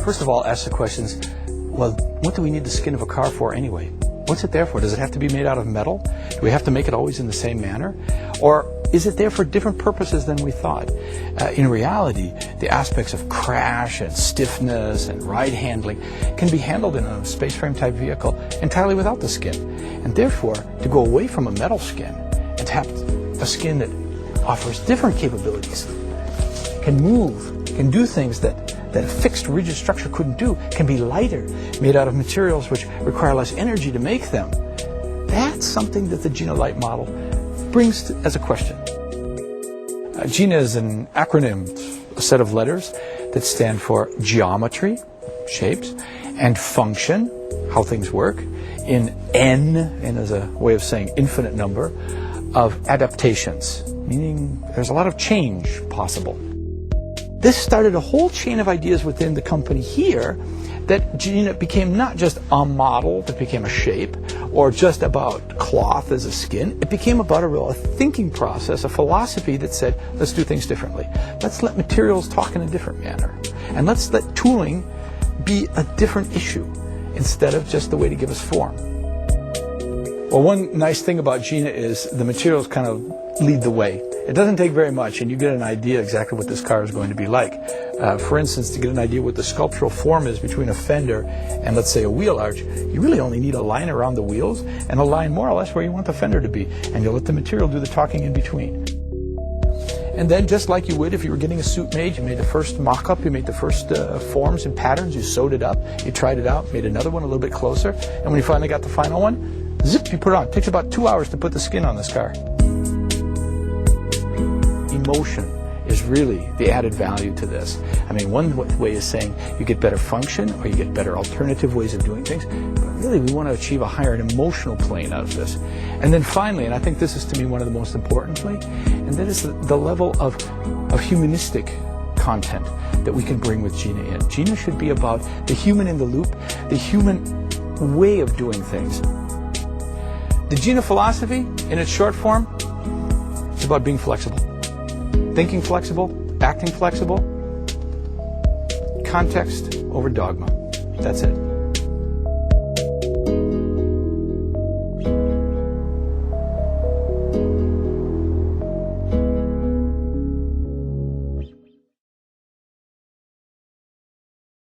first of all, ask the questions, well, what do we need the skin of a car for anyway? What's it there for? Does it have to be made out of metal? Do we have to make it always in the same manner? Or is it there for different purposes than we thought? In reality, the aspects of crash and stiffness and ride handling can be handled in a space frame type vehicle entirely without the skin. And therefore, to go away from a metal skin and to have a skin that offers different capabilities, can move, can do things that a fixed rigid structure couldn't do, can be lighter, made out of materials which require less energy to make them. That's something that the Gina Light model brings as a question. Gina is an acronym, a set of letters that stand for geometry, shapes, and function, how things work, in N as a way of saying infinite number, of adaptations, meaning there's a lot of change possible. This started a whole chain of ideas within the company here that Gina became not just a model that became a shape or just about cloth as a skin. It became about a thinking process, a philosophy that said, let's do things differently. Let's let materials talk in a different manner. And let's let tooling be a different issue instead of just the way to give us form. Well, one nice thing about Gina is the materials kind of lead the way. It doesn't take very much and you get an idea exactly what this car is going to be like. For instance, to get an idea what the sculptural form is between a fender and, let's say, a wheel arch, you really only need a line around the wheels and a line more or less where you want the fender to be, and you'll let the material do the talking in between. And then, just like you would if you were getting a suit made, you made the first mock-up, you made the first forms and patterns, you sewed it up, you tried it out, made another one a little bit closer, and when you finally got the final one, zip, you put it on. It takes about 2 hours to put the skin on this car. Emotion is really the added value to this. I mean, one way is saying you get better function or you get better alternative ways of doing things, but really we want to achieve a higher emotional plane out of this. And then finally, and I think this is to me one of the most importantly, and that is the level of humanistic content that we can bring with Gina in. Gina should be about the human in the loop, the human way of doing things. The Gina philosophy, in its short form, is about being flexible. Thinking flexible, acting flexible, context over dogma. That's it.